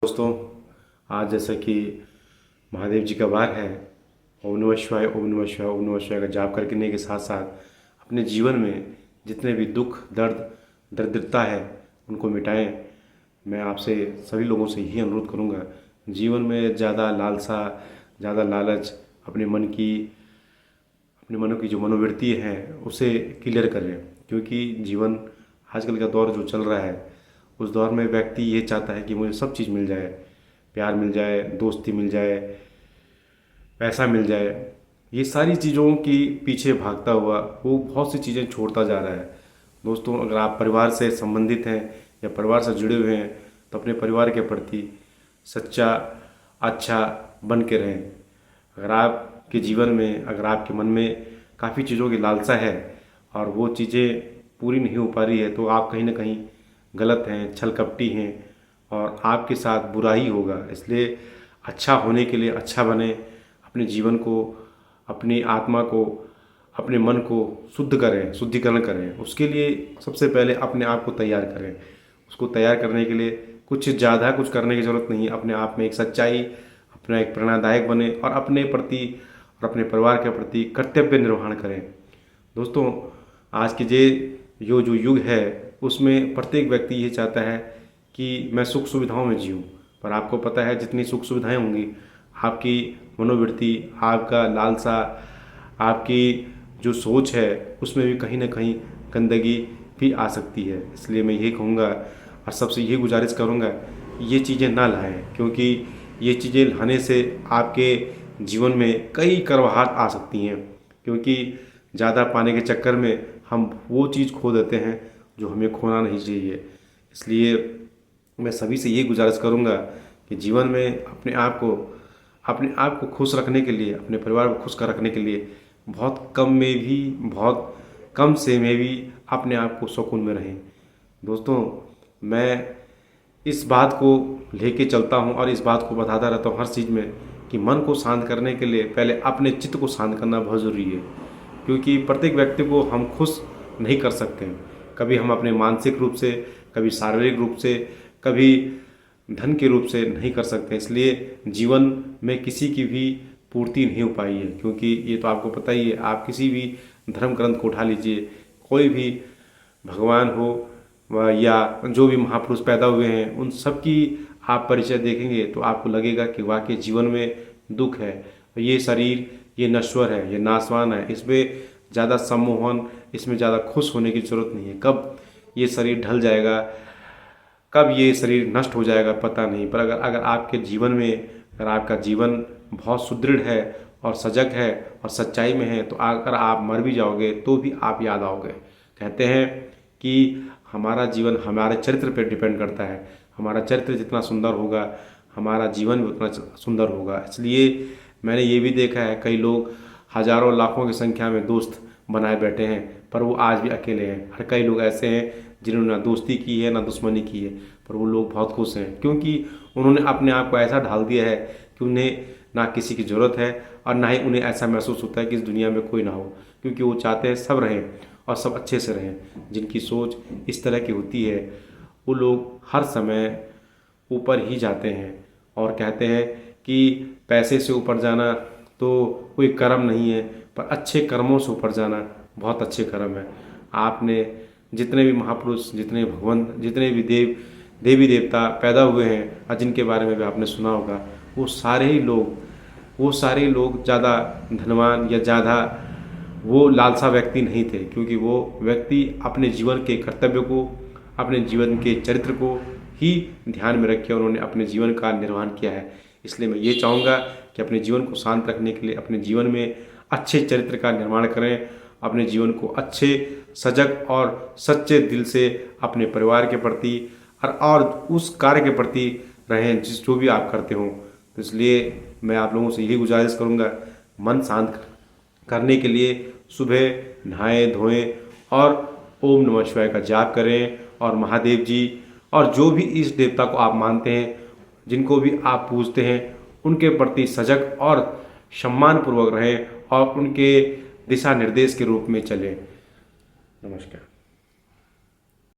दोस्तों, आज जैसा कि महादेव जी का वार है, ओम नमः शिवाय ओम नमः शिवाय ओम नमः शिवाय का जाप करने के साथ साथ अपने जीवन में जितने भी दुख दर्द दरिद्रता है उनको मिटाएं। मैं आपसे सभी लोगों से यही अनुरोध करूंगा, जीवन में ज़्यादा लालसा, ज़्यादा लालच अपने मनों की जो मनोवृत्ति है उसे क्लियर करें। क्योंकि जीवन आजकल का दौर जो चल रहा है उस दौर में व्यक्ति ये चाहता है कि मुझे सब चीज़ मिल जाए, प्यार मिल जाए, दोस्ती मिल जाए, पैसा मिल जाए। ये सारी चीज़ों के पीछे भागता हुआ वो बहुत सी चीज़ें छोड़ता जा रहा है। दोस्तों, अगर आप परिवार से संबंधित हैं या परिवार से जुड़े हुए हैं तो अपने परिवार के प्रति सच्चा अच्छा बन के रहें। अगर आपके जीवन में, अगर आपके मन में काफ़ी चीज़ों की लालसा है और वो चीज़ें पूरी नहीं हो पा रही है तो आप कहीं ना कहीं गलत हैं, छल कपटी हैं और आपके साथ बुरा ही होगा। इसलिए अच्छा होने के लिए अच्छा बने, अपने जीवन को, अपनी आत्मा को, अपने मन को शुद्ध करें, शुद्धिकरण करें। उसके लिए सबसे पहले अपने आप को तैयार करें। उसको तैयार करने के लिए कुछ ज़्यादा कुछ करने की ज़रूरत नहीं है। अपने आप में एक सच्चाई, अपना एक प्रेरणादायक बने और अपने प्रति और अपने परिवार के प्रति कर्तव्य निर्वहन करें। दोस्तों, आज के जो युग है उसमें प्रत्येक व्यक्ति ये चाहता है कि मैं सुख सुविधाओं में जीऊँ, पर आपको पता है जितनी सुख सुविधाएं होंगी आपकी मनोवृत्ति, आपका लालसा, आपकी जो सोच है उसमें भी कहीं ना कहीं गंदगी भी आ सकती है। इसलिए मैं यही कहूँगा और सबसे यही गुजारिश करूँगा, ये चीज़ें ना लाएं, क्योंकि ये चीज़ें लाने से आपके जीवन में कई करवाहट आ सकती हैं। क्योंकि ज़्यादा पाने के चक्कर में हम वो चीज़ खो देते हैं जो हमें खोना नहीं चाहिए। इसलिए मैं सभी से ये गुजारिश करूँगा कि जीवन में अपने आप को खुश रखने के लिए, अपने परिवार को खुश कर रखने के लिए बहुत कम से में भी अपने आप को सुकून में रहें। दोस्तों, मैं इस बात को लेके चलता हूँ और इस बात को बताता रहता हूँ हर चीज़ में कि मन को शांत करने के लिए पहले अपने चित्त को शांत करना बहुत ज़रूरी है। क्योंकि प्रत्येक व्यक्ति को हम खुश नहीं कर सकते हैं। कभी हम अपने मानसिक रूप से, कभी शारीरिक रूप से, कभी धन के रूप से नहीं कर सकते। इसलिए जीवन में किसी की भी पूर्ति नहीं हो पाई है। क्योंकि ये तो आपको पता ही है, आप किसी भी धर्म ग्रंथ को उठा लीजिए, कोई भी भगवान हो या जो भी महापुरुष पैदा हुए हैं उन सब की आप परिचय देखेंगे तो आपको लगेगा कि वाकई जीवन में दुख है। ये शरीर ये नश्वर है, ये नाशवान है, इसमें ज़्यादा सम्मोहन, इसमें ज़्यादा खुश होने की ज़रूरत नहीं है। कब ये शरीर ढल जाएगा, कब ये शरीर नष्ट हो जाएगा पता नहीं। पर अगर आपके जीवन में, अगर आपका जीवन बहुत सुदृढ़ है और सजग है और सच्चाई में है तो अगर आप मर भी जाओगे तो भी आप याद आओगे। कहते हैं कि हमारा जीवन हमारे चरित्र पर डिपेंड करता है। हमारा चरित्र जितना सुंदर होगा हमारा जीवन भी उतना सुंदर होगा। इसलिए मैंने ये भी देखा है कई लोग हजारों लाखों की संख्या में दोस्त बनाए बैठे हैं पर वो आज भी अकेले हैं। हर कई लोग ऐसे हैं जिन्होंने ना दोस्ती की है ना दुश्मनी की है, पर वो लोग बहुत खुश हैं क्योंकि उन्होंने अपने आप को ऐसा ढाल दिया है कि उन्हें ना किसी की ज़रूरत है और ना ही उन्हें ऐसा महसूस होता है कि इस दुनिया में कोई ना हो। क्योंकि वो चाहते हैं सब रहें और सब अच्छे से रहें। जिनकी सोच इस तरह की होती है वो लोग हर समय ऊपर ही जाते हैं और कहते हैं कि पैसे से ऊपर जाना तो कोई कर्म नहीं है, पर अच्छे कर्मों से ऊपर जाना बहुत अच्छे कर्म है। आपने जितने भी महापुरुष, जितने भगवंत, जितने भी देवी देवता पैदा हुए हैं और जिनके बारे में भी आपने सुना होगा, वो सारे ही लोग ज़्यादा धनवान या ज़्यादा वो लालसा व्यक्ति नहीं थे। क्योंकि वो व्यक्ति अपने जीवन के कर्तव्य को, अपने जीवन के चरित्र को ही ध्यान में रखे उन्होंने अपने जीवन का निर्वहन किया है। इसलिए मैं ये चाहूँगा कि अपने जीवन को शांत रखने के लिए अपने जीवन में अच्छे चरित्र का निर्माण करें। अपने जीवन को अच्छे, सजग और सच्चे दिल से अपने परिवार के प्रति और उस कार्य के प्रति रहें जो भी आप करते हों। तो इसलिए मैं आप लोगों से यही गुजारिश करूँगा, मन शांत करने के लिए सुबह नहाएं धोएं और ओम नमः शिवाय का जाप करें और महादेव जी और जो भी इस देवता को आप मानते हैं, जिनको भी आप पूजते हैं, उनके प्रति सजग और सम्मानपूर्वक रहें और उनके दिशा निर्देश के रूप में चलें। नमस्कार।